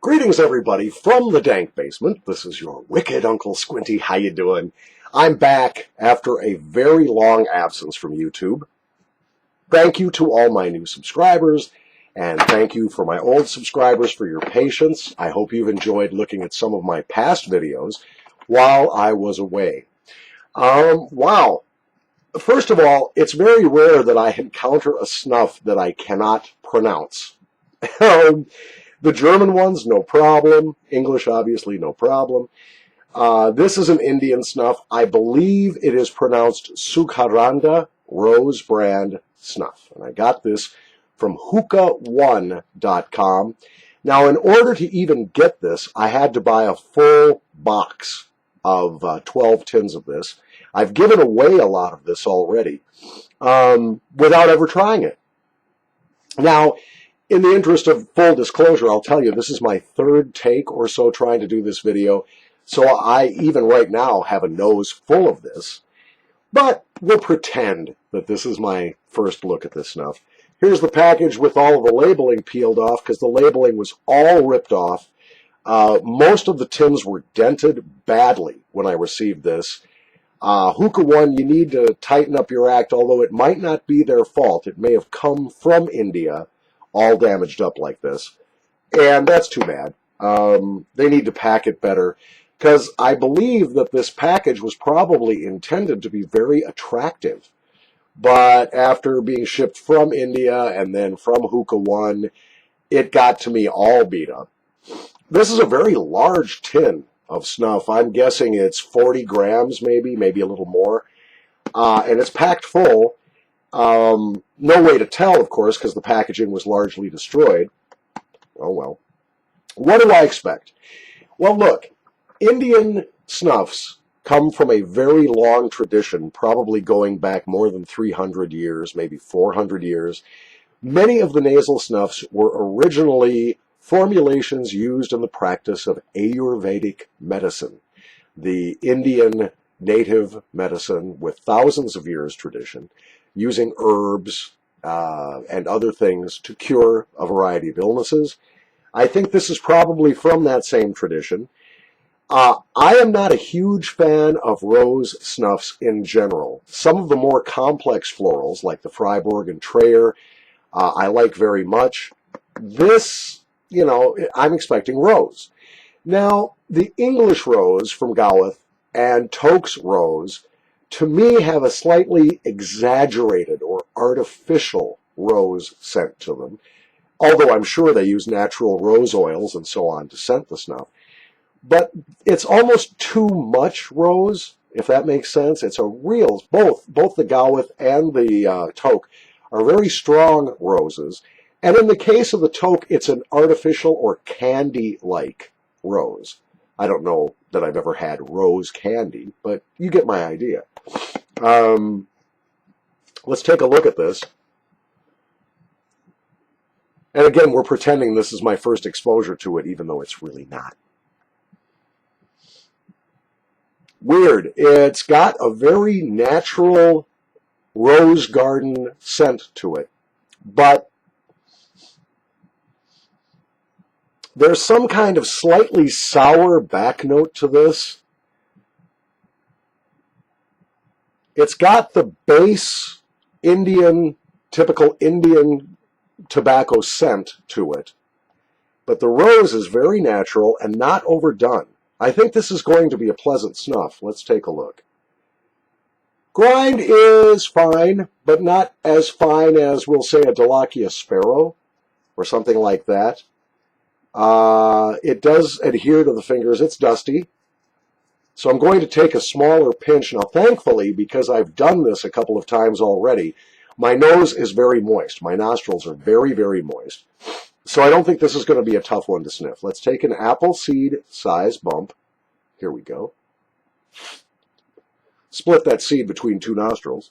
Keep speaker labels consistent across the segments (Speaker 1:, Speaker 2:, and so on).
Speaker 1: Greetings, everybody, from the dank basement. This is your wicked Uncle Squinty. How you doing? I'm back after a very long absence from YouTube. Thank you to all my new subscribers, and thank you for my old subscribers for your patience. I hope you've enjoyed looking at some of my past videos while I was away. Wow. First of all, it's very rare that I encounter a snuff that I cannot pronounce. The German ones, no problem. English, obviously, no problem. This is an Indian snuff. I believe it is pronounced Sugandh Rose Brand Snuff. And I got this from hookah1.com. Now, in order to even get this, I had to buy a full box of 12 tins of this. I've given away a lot of this already without ever trying it. Now, in the interest of full disclosure, I'll tell you, this is my third take or so trying to do this video, so I, even right now, have a nose full of this. But we'll pretend that this is my first look at this snuff. Here's the package with all of the labeling peeled off, because the labeling was all ripped off. Most of the tins were dented badly when I received this. Hookah One, you need to tighten up your act, although it might not be their fault. It may have come from India, all damaged up like this, and that's too bad. They need to pack it better, because I believe that this package was probably intended to be very attractive, but after being shipped from India and then from Hookah One, it got to me all beat up. This is a very large tin of snuff. I'm guessing it's 40 grams, maybe a little more, and it's packed full. No way to tell, of course, because the packaging was largely destroyed. Oh, well. What do I expect? Well, look, Indian snuffs come from a very long tradition, probably going back more than 300 years, maybe 400 years. Many of the nasal snuffs were originally formulations used in the practice of Ayurvedic medicine, the Indian native medicine with thousands of years tradition, using herbs and other things to cure a variety of illnesses. I think this is probably from that same tradition. I am not a huge fan of rose snuffs in general. Some of the more complex florals, like the Freiburg and Trayer, I like very much. This, you know, I'm expecting rose. Now, the English rose from Gawith and Toke's rose, to me, have a slightly exaggerated or artificial rose scent to them, although I'm sure they use natural rose oils and so on to scent the snuff. But it's almost too much rose, if that makes sense. It's a real, both the Gawith and the Toke are very strong roses. And in the case of the Toke, it's an artificial or candy-like rose. I don't know that I've ever had rose candy, but you get my idea. Let's take a look at this. And again, we're pretending this is my first exposure to it, even though it's really not. Weird. It's got a very natural rose garden scent to it, but there's some kind of slightly sour back note to this. It's got the base typical Indian tobacco scent to it, but the rose is very natural and not overdone. I think this is going to be a pleasant snuff. Let's take a look. Grind is fine, but not as fine as, we'll say, a Delakia Sparrow or something like that. It does adhere to the fingers. It's dusty. So I'm going to take a smaller pinch. Now, thankfully, because I've done this a couple of times already, my nose is very moist. My nostrils are very, very moist. So I don't think this is going to be a tough one to sniff. Let's take an apple seed size bump. Here we go. Split that seed between two nostrils.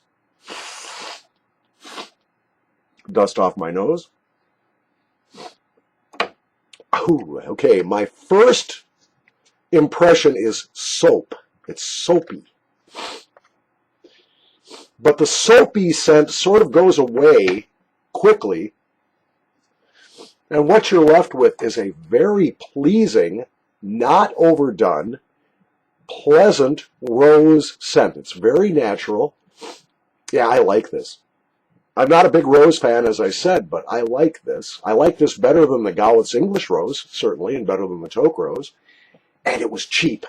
Speaker 1: Dust off my nose. Ooh, okay, my first impression is soap. It's soapy. But the soapy scent sort of goes away quickly. And what you're left with is a very pleasing, not overdone, pleasant rose scent. It's very natural. Yeah, I like this. I'm not a big rose fan, as I said, but I like this. I like this better than the Gowitz English rose, certainly, and better than the Toque rose. And it was cheap.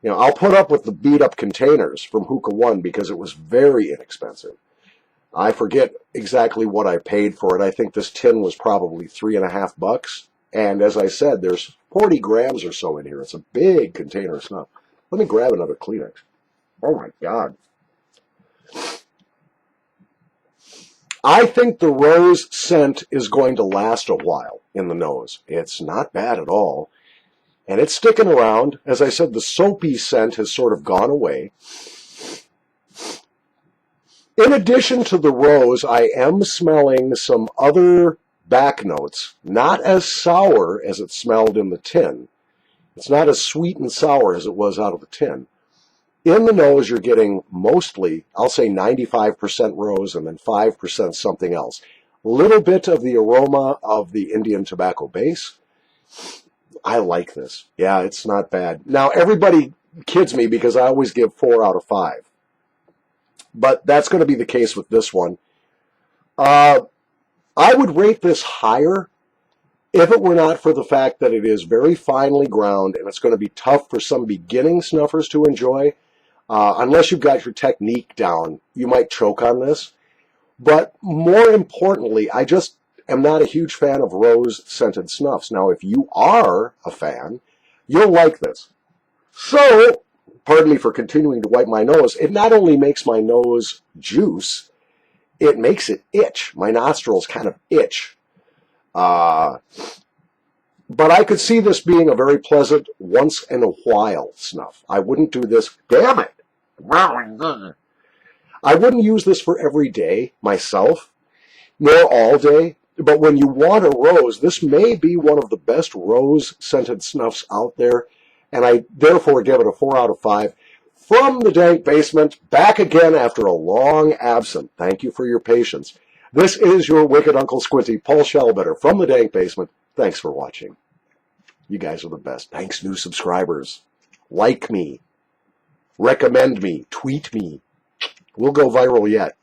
Speaker 1: You know, I'll put up with the beat-up containers from Hookah One because it was very inexpensive. I forget exactly what I paid for it. I think this tin was probably $3.50. And as I said, there's 40 grams or so in here. It's a big container of snuff. Let me grab another Kleenex. Oh my God. I think the rose scent is going to last a while in the nose. It's not bad at all. And it's sticking around. As I said, the soapy scent has sort of gone away. In addition to the rose, I am smelling some other back notes, not as sour as it smelled in the tin. It's not as sweet and sour as it was out of the tin. In the nose, you're getting mostly, I'll say 95% rose and then 5% something else. A little bit of the aroma of the Indian tobacco base. I like this. Yeah, it's not bad. Now, everybody kids me because I always give 4 out of 5. But that's going to be the case with this one. I would rate this higher if it were not for the fact that it is very finely ground and it's going to be tough for some beginning snuffers to enjoy. Unless you've got your technique down, you might choke on this. But more importantly, I just am not a huge fan of rose-scented snuffs. Now, if you are a fan, you'll like this. So, pardon me for continuing to wipe my nose, it not only makes my nose juice, it makes it itch. My nostrils kind of itch. But I could see this being a very pleasant once in a while snuff. I wouldn't do this. Damn it! I wouldn't use this for every day myself, nor all day. But when you want a rose, this may be one of the best rose-scented snuffs out there, and I therefore give it a 4 out of 5. From the dank basement, back again after a long absence. Thank you for your patience. This is your Wicked Uncle Squinty, Paul Shellbetter, from the dank basement. Thanks for watching. You guys are the best. Thanks, new subscribers. Like me. Recommend me. Tweet me. We'll go viral yet.